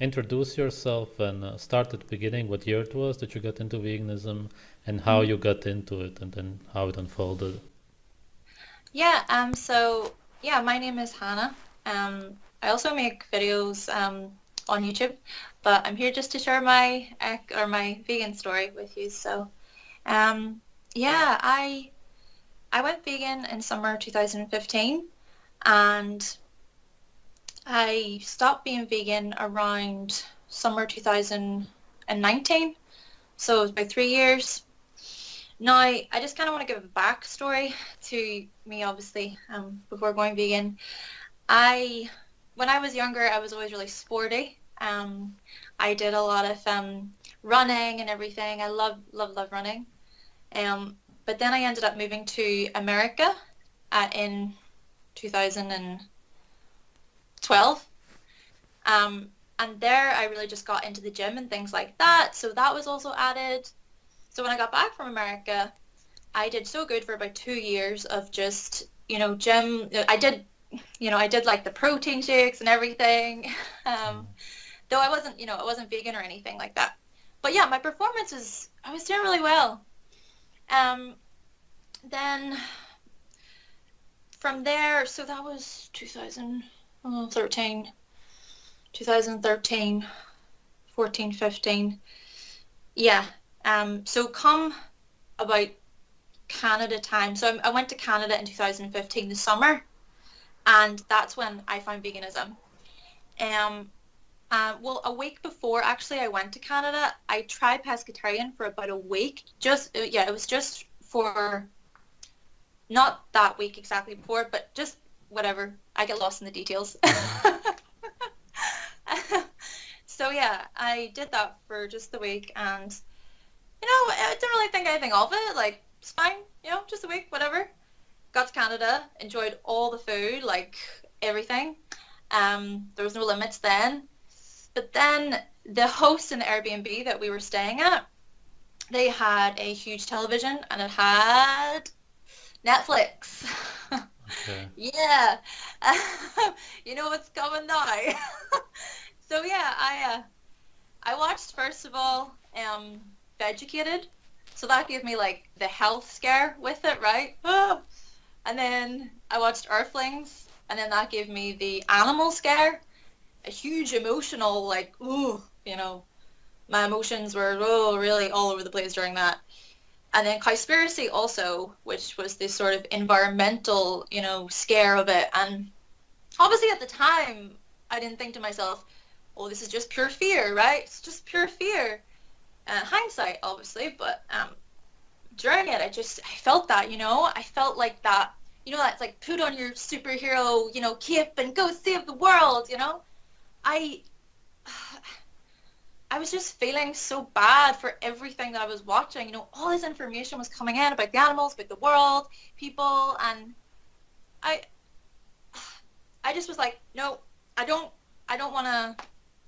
introduce yourself and start at the beginning, what year it was that you got into veganism and how Mhm. you got into it and then how it unfolded. Yeah, so yeah, my name is Hannah. I also make videos on YouTube, but I'm here just to share my or my vegan story with you. So, um, yeah, I went vegan in summer 2015, and I stopped being vegan around summer 2019. So it was about 3 years. Now, I just kind of want to give a backstory to me, obviously, before going vegan. I, when I was younger, I was always really sporty. I did a lot of running and everything. I love running. But then I ended up moving to America in 2012. And there I really just got into the gym and things like that. So that was also added. So when I got back from America, I did so good for about 2 years of just, gym. I did like the protein shakes and everything. Um, though I wasn't vegan or anything like that. But yeah, my performance I was doing really well. Um, then from there, so that was 2013, 2013, 14, 15. Yeah. So come about Canada time. So I went to Canada in 2015, the summer, and that's when I found veganism. Um, well, a week before actually I went to Canada, I tried pescatarian for about a week. Yeah, it was just for not that week exactly before, but just whatever. I get lost in the details. Mm-hmm. So yeah, I did that for just the week, and I didn't really think anything of it. Like it's fine, just a week, whatever. Got to Canada, enjoyed all the food, like everything. There was no limits then. But then the host in the Airbnb that we were staying at, they had a huge television and it had Netflix. Okay. Yeah. You know what's coming now. So yeah, I watched first of all Vegucated. So that gave me like the health scare with it, right? And then I watched Earthlings, and then that gave me the animal scare, a huge emotional, like, ooh, my emotions were really all over the place during that. And then Cowspiracy also, which was this sort of environmental, scare of it. And obviously at the time, I didn't think to myself, oh, this is just pure fear, right? It's just pure fear. Hindsight, obviously, but during it, I felt that, I felt like that, that's like put on your superhero, cape and go save the world, I I was just feeling so bad for everything that I was watching. All this information was coming in about the animals, about the world, people, and I I just was like, no, I don't I don't want to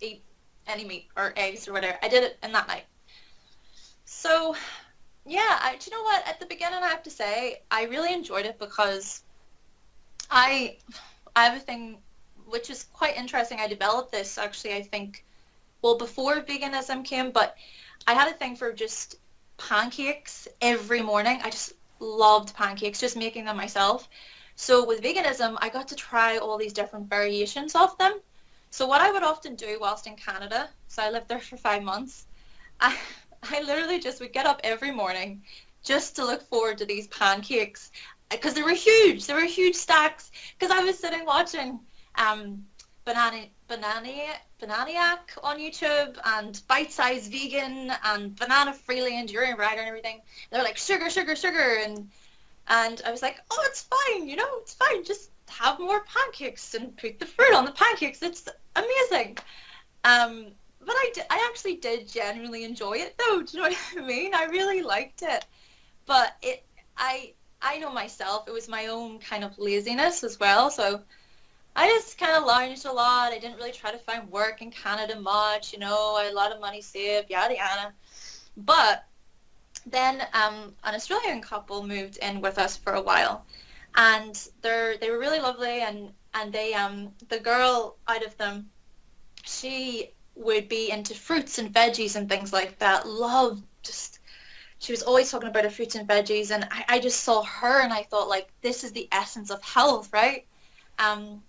eat any meat or eggs or whatever. I did it in that night. So, yeah, do you know what? At the beginning, I have to say, I really enjoyed it because I I have a thing which is quite interesting. I developed this actually, I think, well, before veganism came, but I had a thing for just pancakes every morning. I just loved pancakes, just making them myself. So with veganism, I got to try all these different variations of them. So what I would often do whilst in Canada, so I lived there for 5 months, I, I literally just would get up every morning just to look forward to these pancakes because they were huge. They were huge stacks because I was sitting watching um, Bananiac on YouTube and Bite Size Vegan and Banana Freely Enduring Rider and everything. They're like sugar, sugar, sugar, and I was like, oh, it's fine, it's fine. Just have more pancakes and put the fruit on the pancakes. It's amazing. But I actually did genuinely enjoy it though. Do you know what I mean? I really liked it. But I know myself, it was my own kind of laziness as well. So I just kind of lounged a lot. I didn't really try to find work in Canada much. I had a lot of money saved, yada yada. But then an Australian couple moved in with us for a while, and they were really lovely, and the girl out of them, she would be into fruits and veggies and things like that. Loved just, she was always talking about her fruits and veggies, and I just saw her and I thought, like, this is the essence of health, right? Um,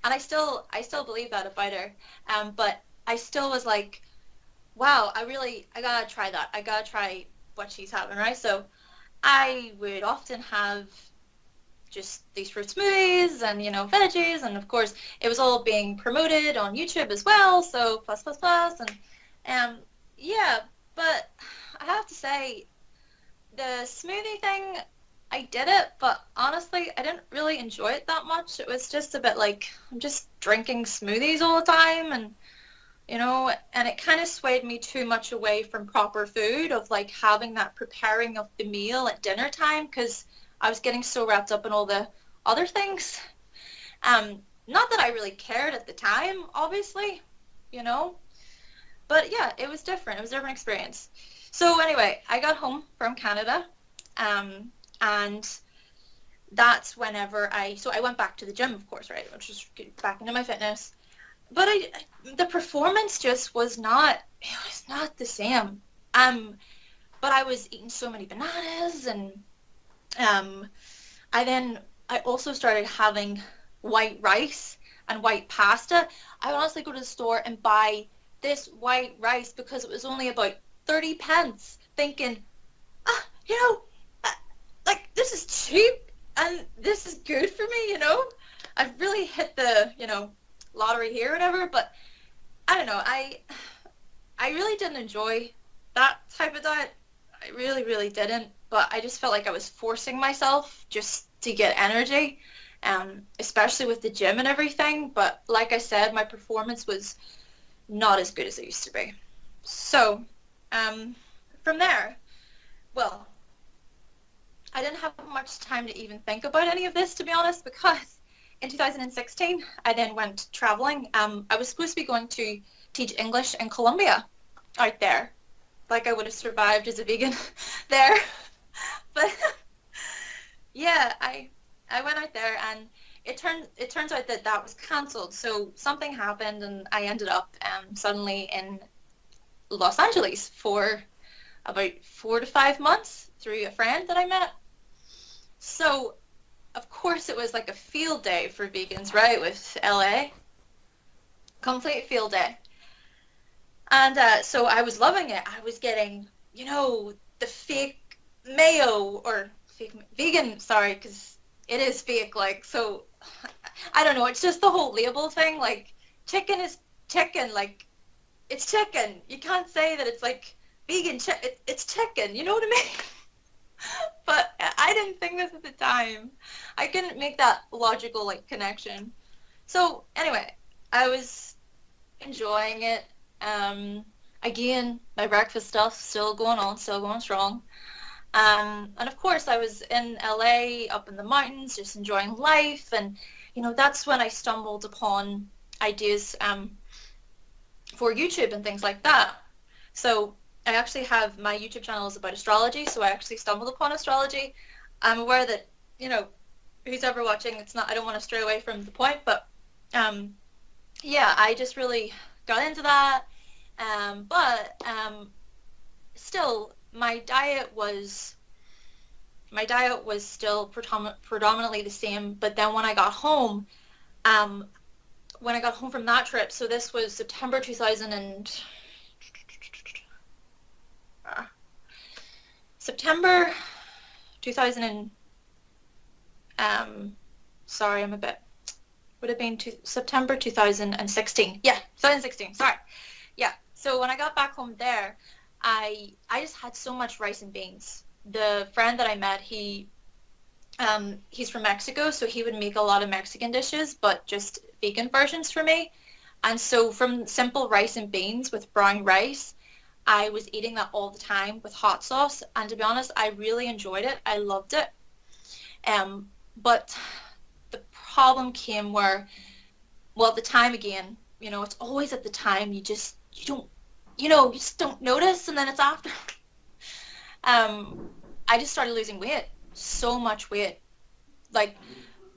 and I still believe that about her. But I still was like, wow, I gotta try that. I gotta try what she's having, right? So I would often have just these fruit smoothies and, veggies, and of course it was all being promoted on YouTube as well, so plus plus plus, and yeah, but I have to say the smoothie thing, I did it, but honestly I didn't really enjoy it that much. It was just a bit like I'm just drinking smoothies all the time, and and it kind of swayed me too much away from proper food, of like having that preparing of the meal at dinner time, because I was getting so wrapped up in all the other things. Not that I really cared at the time, obviously, but yeah, it was different. It was a different experience. So anyway, I got home from Canada, and that's whenever so I went back to the gym, of course, right, which was back into my fitness. But the performance just was not, it was not the same. But I was eating so many bananas, and um, I also started having white rice and white pasta. I would honestly go to the store and buy this white rice because it was only about 30 pence, thinking, ah, like, this is cheap and this is good for me. I've really hit the, lottery here or whatever, but I don't know. I really didn't enjoy that type of diet. I really, really didn't, but I just felt like I was forcing myself just to get energy, especially with the gym and everything. But like I said, my performance was not as good as it used to be. So from there, well, I didn't have much time to even think about any of this, to be honest, because in 2016, I then went traveling. I was supposed to be going to teach English in Colombia out there. Like I would have survived as a vegan there. But yeah, I went out there, and it turns out that was cancelled. So something happened, and I ended up suddenly in Los Angeles for about 4 to 5 months through a friend that I met. So of course it was like a field day for vegans, right, with LA. Complete field day. And so I was loving it. I was getting, the fake mayo, or fake vegan, sorry, because it is fake, like, so, I don't know, it's just the whole label thing, like, chicken is chicken, like, it's chicken. You can't say that it's like vegan, it's chicken, you know what I mean? But I didn't think this at the time. I couldn't make that logical, like, connection. So anyway, I was enjoying it. Again, my breakfast stuff still going on, still going strong. And of course, I was in LA, up in the mountains, just enjoying life. And, that's when I stumbled upon ideas for YouTube and things like that. So I actually have, my YouTube channel is about astrology, so I actually stumbled upon astrology. I'm aware that, who's ever watching, it's not, I don't want to stray away from the point, but yeah, I just really got into that. But still, my diet was still predominantly the same. But then when I got home from that trip, so this was September 2000 and September 2000 and sorry, I'm a bit, would have been September 2016. Yeah, 2016. Sorry. Yeah. So when I got back home there, I just had so much rice and beans. The friend that I met, he's from Mexico, so he would make a lot of Mexican dishes, but just vegan versions for me. And so from simple rice and beans with brown rice, I was eating that all the time with hot sauce. And to be honest, I really enjoyed it. I loved it. But the problem came where, well, at the time again, it's always at the time you just don't notice, and then it's after. I just started losing weight, so much weight. Like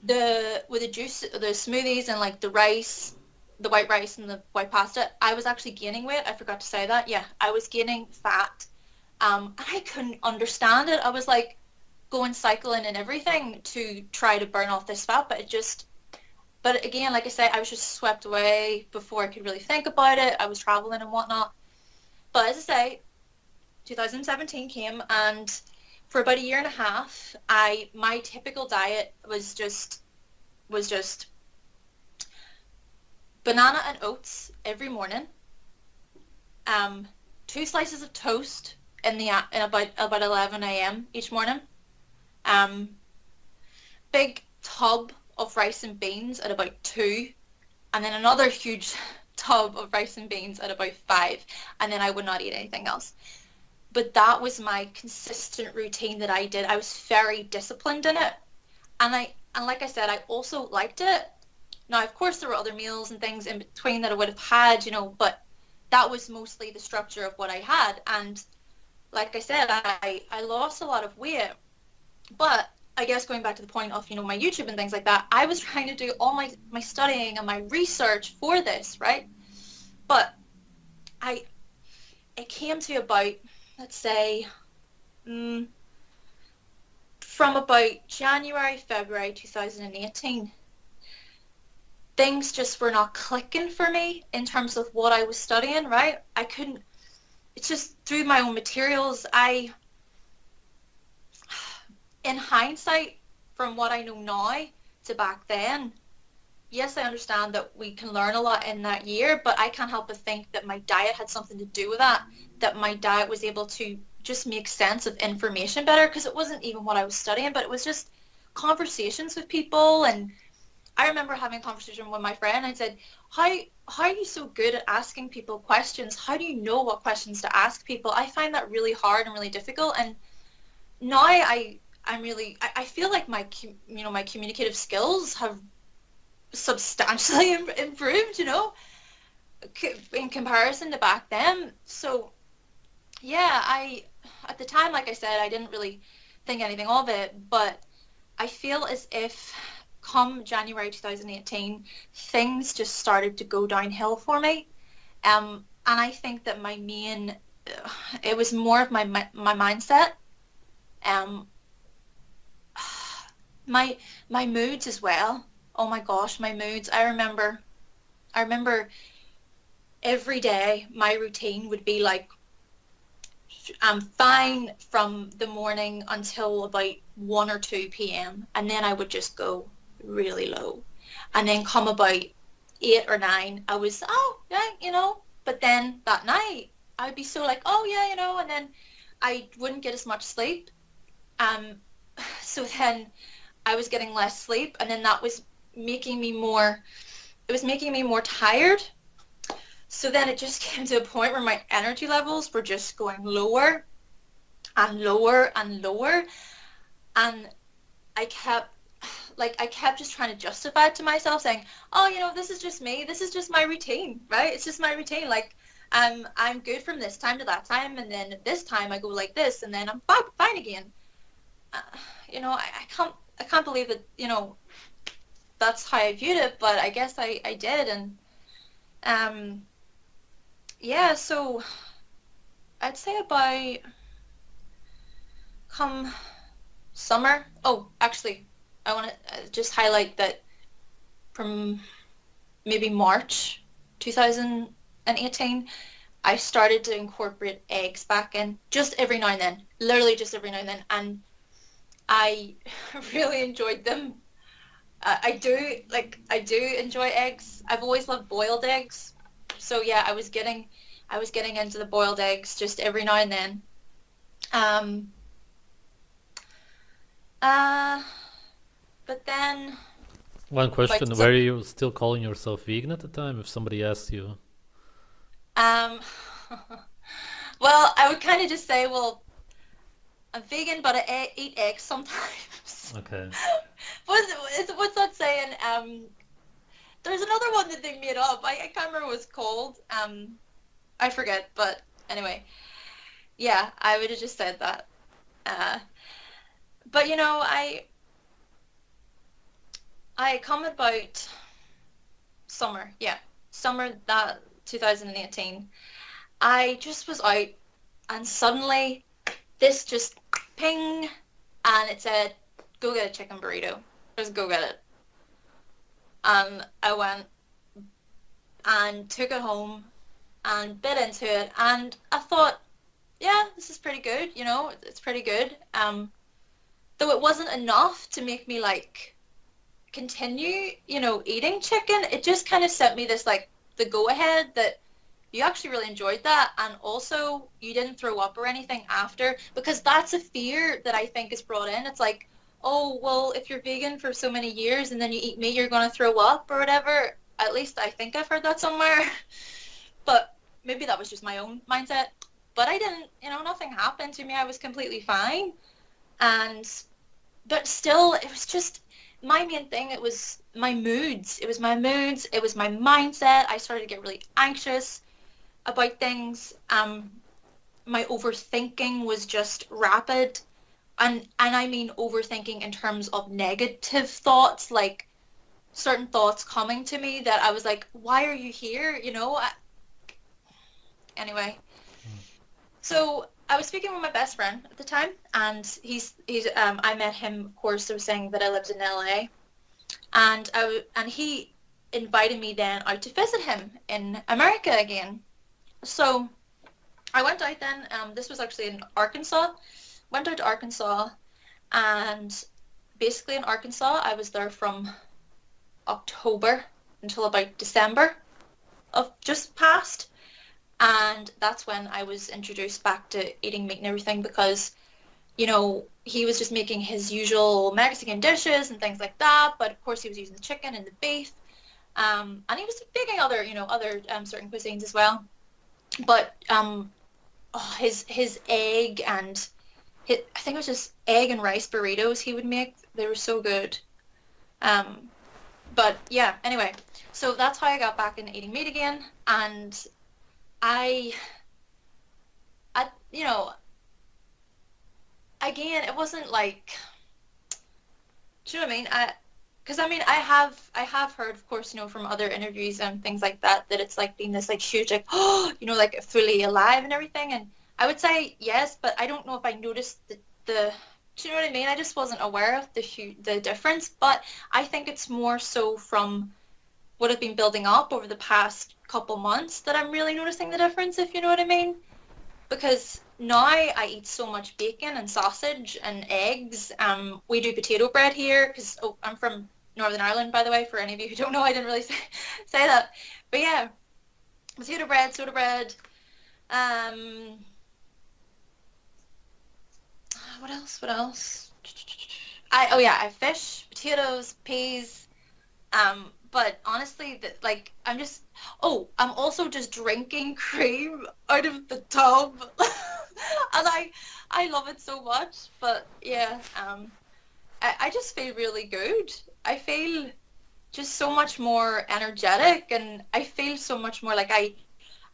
with the juice, the smoothies, and like the rice, the white rice and the white pasta, I was actually gaining weight. I forgot to say that. Yeah, I was gaining fat. And I couldn't understand it. I was like going cycling and everything to try to burn off this fat, but again, like I say, I was just swept away before I could really think about it. I was traveling and whatnot. But as I say, 2017 came, and for about a year and a half, my typical diet was just banana and oats every morning, 2 slices of toast in about 11 a.m. each morning, big tub of rice and beans at about 2, and then another huge tub of rice and beans at about 5, and then I would not eat anything else. But that was my consistent routine that I did. I was very disciplined in it, and like I said, I also liked it. Now, of course, there were other meals and things in between that I would have had, but that was mostly the structure of what I had. And like I said, I lost a lot of weight, but I guess going back to the point of, my YouTube and things like that, I was trying to do all my studying and my research for this, right? But it came to about, let's say, from about January, February 2018, things just were not clicking for me in terms of what I was studying, right? It's just through my own materials, in hindsight, from what I know now to back then, yes, I understand that we can learn a lot in that year, but I can't help but think that my diet had something to do with that my diet was able to just make sense of information better, because it wasn't even what I was studying, but it was just conversations with people. And I remember having a conversation with my friend. I said, how are you so good at asking people questions? How do you know what questions to ask people? I find that really hard and really difficult. And now I feel like my communicative skills have substantially improved, in comparison to back then. So yeah, at the time, like I said, I didn't really think anything of it, but I feel as if come January 2018, things just started to go downhill for me. And I think that it was more of my mindset. My moods as well. Oh my gosh, my moods. I remember every day my routine would be like, I'm fine from the morning until about 1 or 2 p.m. and then I would just go really low. And then come about 8 or 9, I was, oh yeah, but then that night I'd be so like, oh yeah, and then I wouldn't get as much sleep. So then I was getting less sleep, and then that was making me more tired. So then it just came to a point where my energy levels were just going lower and lower and lower. And I kept just trying to justify it to myself, saying, oh, this is just me. This is just my routine, right? It's just my routine. Like, I'm good from this time to that time, and then this time I go like this, and then I'm fine again. I can't believe that, that's how I viewed it, but I guess I did. And yeah, so I'd say about come summer. Oh, actually, I want to just highlight that from maybe March 2018, I started to incorporate eggs back in, just every now and then, literally just every now and then, and I really enjoyed them. I do enjoy eggs. I've always loved boiled eggs. So yeah, I was getting into the boiled eggs just every now and then. But then One question, were you still calling yourself vegan at the time if somebody asked you? well, I would kind of just say, well, I'm vegan, but I eat eggs sometimes. Okay. What's that saying? There's another one that they made up. I can't remember what it's called. I forget, but anyway. Yeah, I would have just said that. But I come about summer, yeah. summer that 2018, I just was out and suddenly this just ping and it said, go get a chicken burrito. Just go get it. And I went and took it home and bit into it and I thought, yeah, this is pretty good, you know, it's pretty good. Though it wasn't enough to make me like continue, you know, eating chicken, it just kind of sent me this like the go ahead that you actually really enjoyed that and also you didn't throw up or anything after, because that's a fear that I think is brought in. It's like, oh, well, if you're vegan for so many years and then you eat meat, you're going to throw up or whatever. At least I think I've heard that somewhere. But maybe that was just my own mindset. But I didn't, you know, nothing happened to me. I was completely fine. And, but still, it was just, my main thing, it was my moods. It was my moods. It was my mindset. I started to get really anxious about things. My overthinking was just rapid. And I mean overthinking in terms of negative thoughts, like certain thoughts coming to me that I was like, why are you here? You know? Anyway, so I was speaking with my best friend at the time, and he's I met him, of course. I was saying that I lived in LA, and he invited me then out to visit him in America again. So I went out then. This was actually in Arkansas. Went out to Arkansas, and basically in Arkansas, I was there from October until about December of just past. And that's when I was introduced back to eating meat and everything because, you know, he was just making his usual Mexican dishes and things like that. But of course he was using the chicken and the beef. And he was making other, you know, other certain cuisines as well. But his egg and I think it was just egg and rice burritos he would make. They were so good. But yeah, anyway, so that's how I got back into eating meat again. And I, you know, again, it wasn't like, do you know what I mean? Because I mean, I have heard, of course, you know, from other interviews and things like that, that it's like being this like huge, like, oh, you know, like fully alive and everything. And I would say yes, but I don't know if I noticed the do you know what I mean? I just wasn't aware of the difference. But I think it's more so from what I've been building up over the past couple months that I'm really noticing the difference, if you know what I mean. Because now I eat so much bacon and sausage and eggs. We do potato bread here because I'm from Northern Ireland, by the way, for any of you who don't know. I didn't really say that. But yeah, potato bread, soda bread. What else? What else? I have fish, potatoes, peas. But honestly, like I'm also just drinking cream out of the tub, and I love it so much. But yeah, I just feel really good. I feel just so much more energetic, and I feel so much more like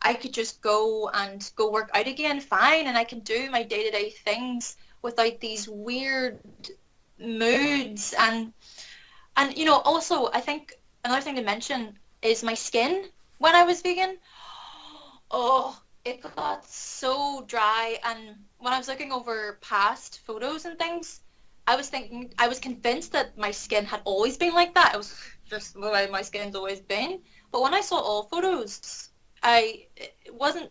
I could just go work out again fine, and I can do my day-to-day things without these weird moods. And you know, also I think another thing to mention is my skin when I was vegan. Oh, it got so dry, and when I was looking over past photos and things, I was convinced that my skin had always been like that. It was just the way my skin's always been. But when I saw all photos, it wasn't,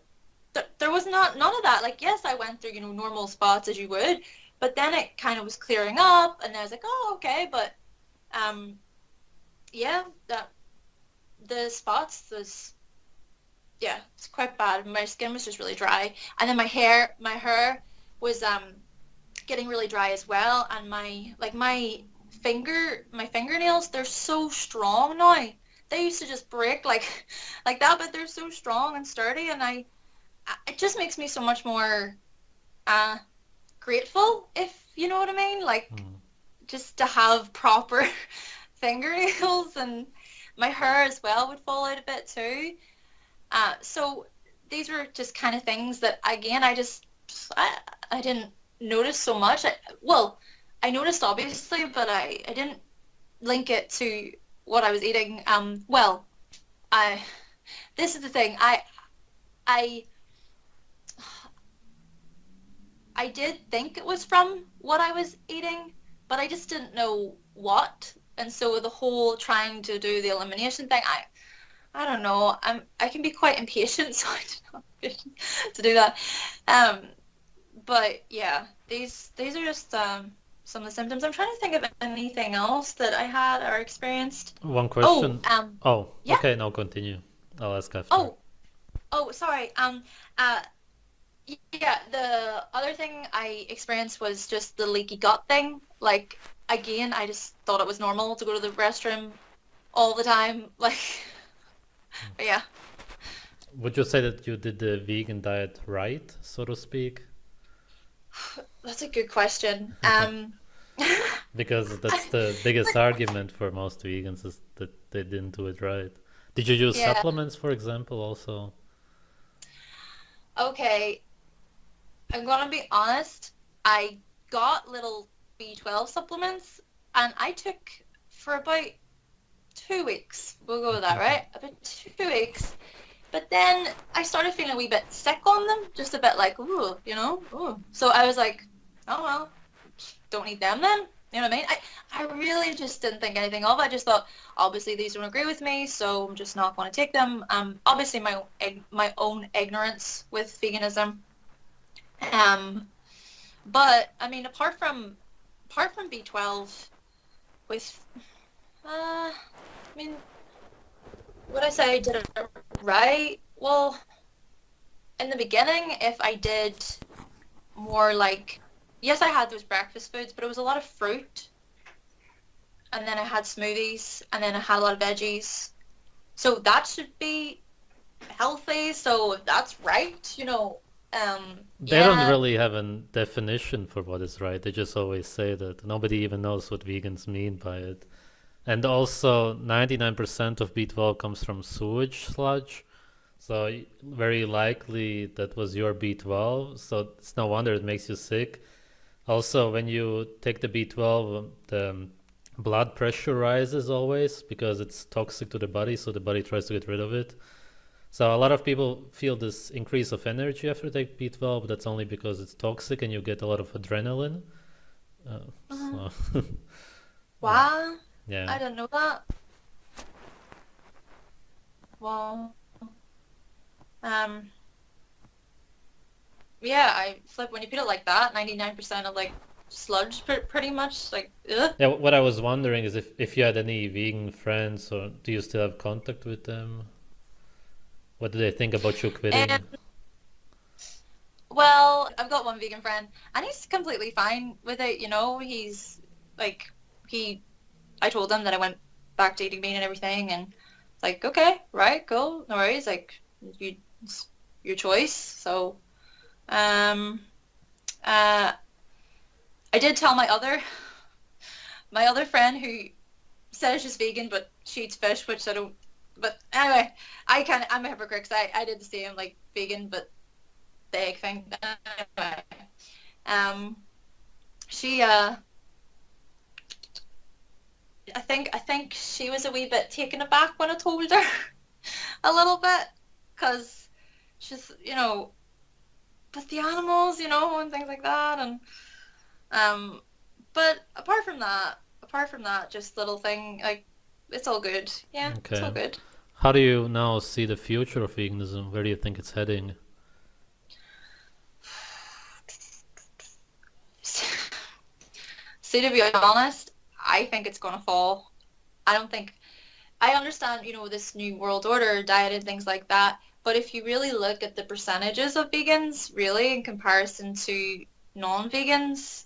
there was none of that. Like, yes, I went through, you know, normal spots as you would, but then it kind of was clearing up, and I was like, oh, okay, but yeah, that the spots was, yeah, it's quite bad. My skin was just really dry, and then my hair was getting really dry as well, and my fingernails, they're so strong now. They used to just break like that, but they're so strong and sturdy, and it just makes me so much more grateful, if you know what I mean, like just to have proper fingernails. And my hair as well would fall out a bit too. So these were just kind of things that, again, I didn't notice so much. I noticed obviously, but I didn't link it to what I was eating. Well, this is the thing. I I did think it was from what I was eating, but I just didn't know what. And so the whole trying to do the elimination thing, I don't know. I can be quite impatient, so I don't have patience to do that. Um, but yeah, these are just some of the symptoms. I'm trying to think of anything else that I had or experienced. One Oh, question. Oh, yeah. okay, now continue. I'll ask after. Oh, oh, sorry. Uh, yeah, the other thing I experienced was just the leaky gut thing. Like, again, I just thought it was normal to go to the restroom all the time. Like, but yeah. Would you say that you did the vegan diet right, so to speak? That's a good question. Because that's the biggest argument for most vegans is that they didn't do it right. Did you use Yeah. supplements, for example, also? Okay. I'm gonna be honest. I got little B12 supplements, and I took for about 2 weeks. We'll go with that, right? About 2 weeks. But then I started feeling a wee bit sick on them, just a bit like, ooh, ooh. So I was like, oh well, don't need them then. You know what I mean? I really just didn't think anything of it. I just thought, obviously these don't agree with me, so I'm just not going to take them. Obviously my own ignorance with veganism. Um, but I mean, apart from B12, with I mean, would I say I did it right? Well, in the beginning, if I did more like, yes, I had those breakfast foods, but it was a lot of fruit, and then I had smoothies, and then I had a lot of veggies. So that should be healthy. So if that's right, They don't yeah, really have a definition for what is right. They just always say that. Nobody even knows what vegans mean by it. And also, 99% of B12 comes from sewage sludge. So very likely that was your B12. So it's no wonder it makes you sick. Also, when you take the B12, the blood pressure rises always because it's toxic to the body. So the body tries to get rid of it. So a lot of people feel this increase of energy after they take B12, but that's only because it's toxic and you get a lot of adrenaline. Uh, uh, so yeah, wow, yeah. I didn't know that. Well, um, yeah, I it's like when you put it like that, 99% of like sludge, pretty much like, ugh. Yeah, what I was wondering is if you had any vegan friends, or do you still have contact with them? What do they think about you And quitting? well, I've got one vegan friend, and he's completely fine with it. He's like he. I told him that I went back to eating meat and everything, and it's like, okay, right, cool, no worries. Like, it's your choice. So, um, uh, I did tell my other friend who says she's vegan, but she eats fish, which I don't. But anyway, I'm a hypocrite 'cause I did the same, like vegan, but the egg thing. Anyway, um, she I think she was a wee bit taken aback when I told her a little bit, because she's with the animals, and things like that, and um, but apart from that, just little thing like it's all good. Yeah, it's all Okay. good. How do you now see the future of veganism? Where do you think it's heading? See, to be honest, I think it's gonna fall. I don't think I understand, this new world order diet and things like that. But if you really look at the percentages of vegans, really, in comparison to non-vegans,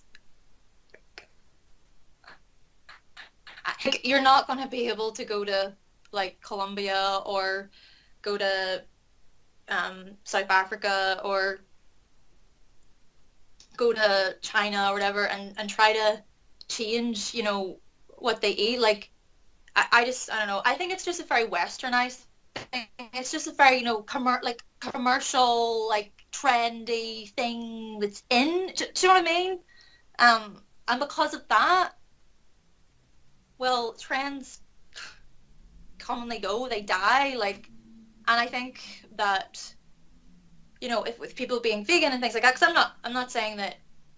I think you're not going to be able to go to like Colombia or go to South Africa or go to China or whatever and try to change, what they eat. Like, I don't know. I think it's just a very westernized thing. It's just a very, commercial, like trendy thing that's in. Do you know what I mean? And because of that, well, trends commonly go, they die. Like, And I think that, you know, if with people being vegan and things like that, because I'm not saying that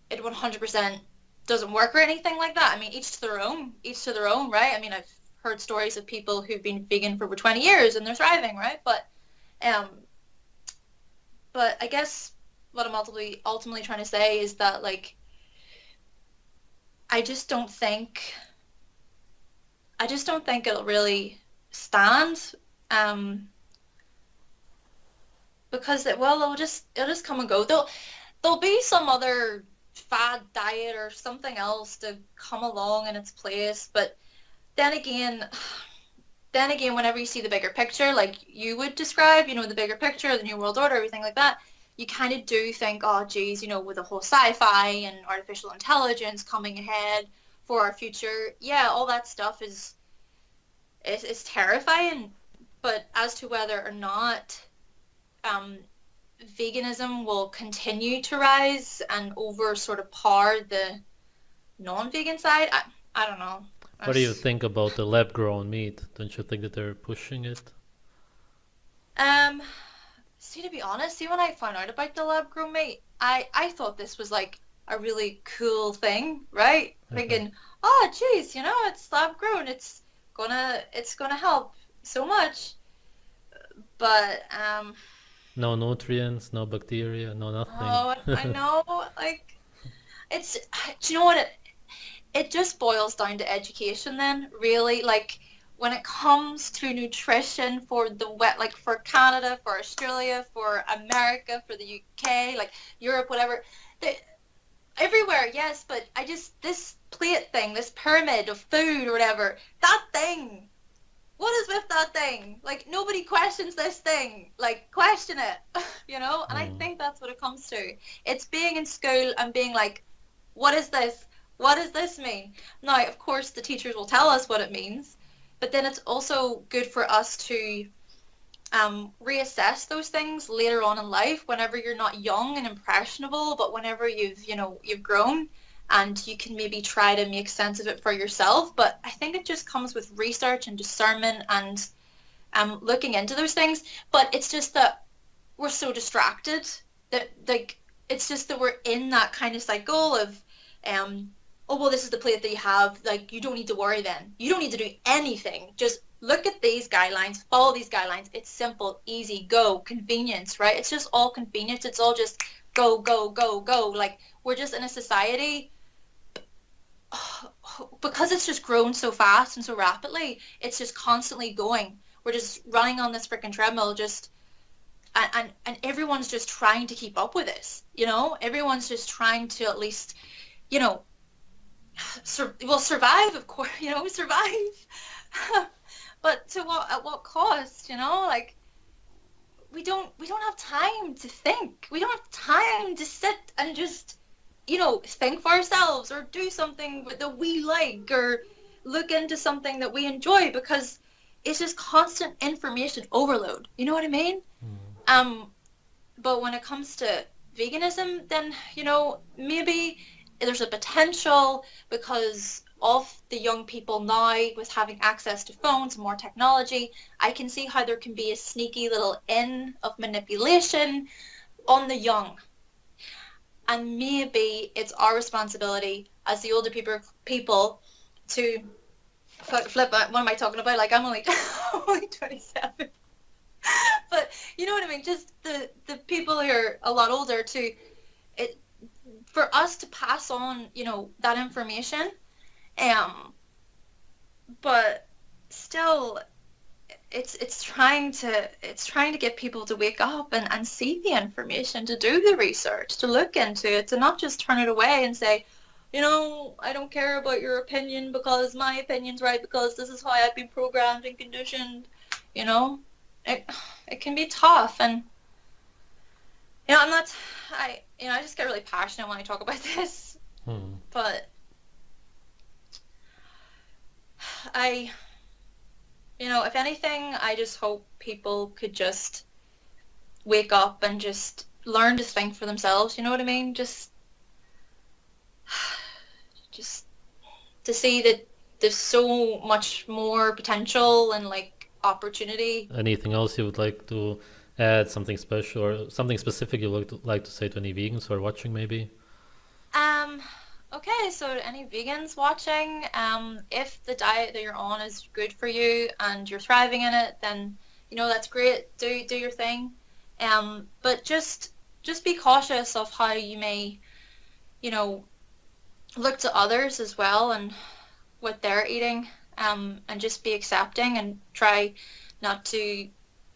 it 100% doesn't work or anything like that. I mean, each to their own, right? I mean, I've heard stories of people who've been vegan for over 20 years and they're thriving, right? Um, but I guess what I'm ultimately trying to say is that, like, I just don't think, it'll really stand, because it'll just come and go. There'll be some other fad diet or something else to come along in its place, but then again, whenever you see the bigger picture, like you would describe, you know, the bigger picture, the New World Order, everything like that, you kind of do think, oh, geez, you know, with the whole sci-fi and artificial intelligence coming ahead for our future, yeah, all that stuff is terrifying. But as to whether or not veganism will continue to rise and over sort of par the non-vegan side, I don't know. What do you think about the lab-grown meat? Don't you think that they're pushing it? Um, See, to be honest, when I found out about the lab-grown meat, I thought this was like a really cool thing, right? Okay. Thinking, oh, geez, you know, it's lab-grown, it's gonna help so much. But No nutrients, no bacteria, no nothing. oh, I know, like it's. Do you know what it just boils down to education then, really. Like when it comes to nutrition for like for Canada, for Australia, for America, for the UK, like Europe, whatever, they, everywhere, yes, but this plate thing, this pyramid of food or whatever, that thing, what is with that thing? Like nobody questions this thing. Like question it, you know? And I Hmm. think that's what it comes to. It's being in school and being like, what is this? What does this mean? Now, of course, the teachers will tell us what it means, but then it's also good for us to reassess those things later on in life, whenever you're not young and impressionable, but whenever you've grown and you can maybe try to make sense of it for yourself. But I think it just comes with research and discernment and looking into those things. But it's just that we're so distracted that, like, it's just that we're in that kind of cycle of oh, well, this is the plate that you have. Like, you don't need to worry then. You don't need to do anything. Just look at these guidelines, follow these guidelines. It's simple, easy, go, convenience, right? It's just all convenience. It's all just go, go, go, go. Like, we're just in a society, because it's just grown so fast and so rapidly, it's just constantly going. We're just running on this freaking treadmill, just and everyone's just trying to keep up with this, you know? Everyone's just trying to at least, you know, survive, of course, you know, survive. But at what cost, you know? Like we don't have time to think. We don't have time to sit and just, you know, think for ourselves or do something that we like or look into something that we enjoy, because it's just constant information overload. You know what I mean? Hmm. Um, but when it comes to veganism, then, you know, maybe there's a potential because of the young people now with having access to phones and more technology. I can see how there can be a sneaky little in of manipulation on the young. And maybe it's our responsibility as the older people to flip. What am I talking about? Like, I'm only only 27. But you know what I mean? Just the people who are a lot older to it, for us to pass on, you know, that information. Um, but still, it's trying to get people to wake up and see the information, to do the research, to look into it, to not just turn it away and say, you know, I don't care about your opinion because my opinion's right because this is how I've been programmed and conditioned. You know, it it can be tough, and you know, I just get really passionate when I talk about this, Hmm. but I, you know, if anything, I just hope people could just wake up and just learn to think for themselves. You know what I mean? Just to see that there's so much more potential and like opportunity. Anything else you would like to add? Something special or something specific you would like to say to any vegans who are watching, maybe? Um, okay, so any vegans watching, if the diet that you're on is good for you and you're thriving in it, then that's great. Do your thing. But just be cautious of how you may, you know, look to others as well and what they're eating. And just be accepting and try not to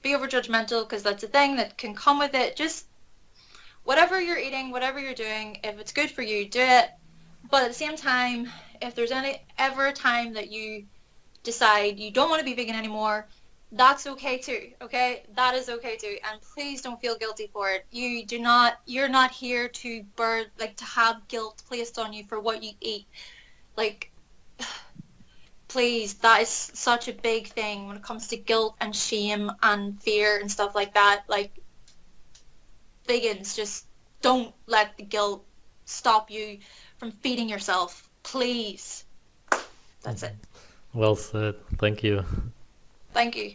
be over judgmental because that's a thing that can come with it. Just whatever you're eating, whatever you're doing, if it's good for you, do it. But at the same time, if there's ever a time that you decide you don't want to be vegan anymore, that's okay too, okay? That is okay too. And please don't feel guilty for it. You're not here to to have guilt placed on you for what you eat. Like, please, that is such a big thing when it comes to guilt and shame and fear and stuff like that. Like, vegans, just don't let the guilt stop you from feeding yourself. Please. That's it. Well said. Thank you. Thank you.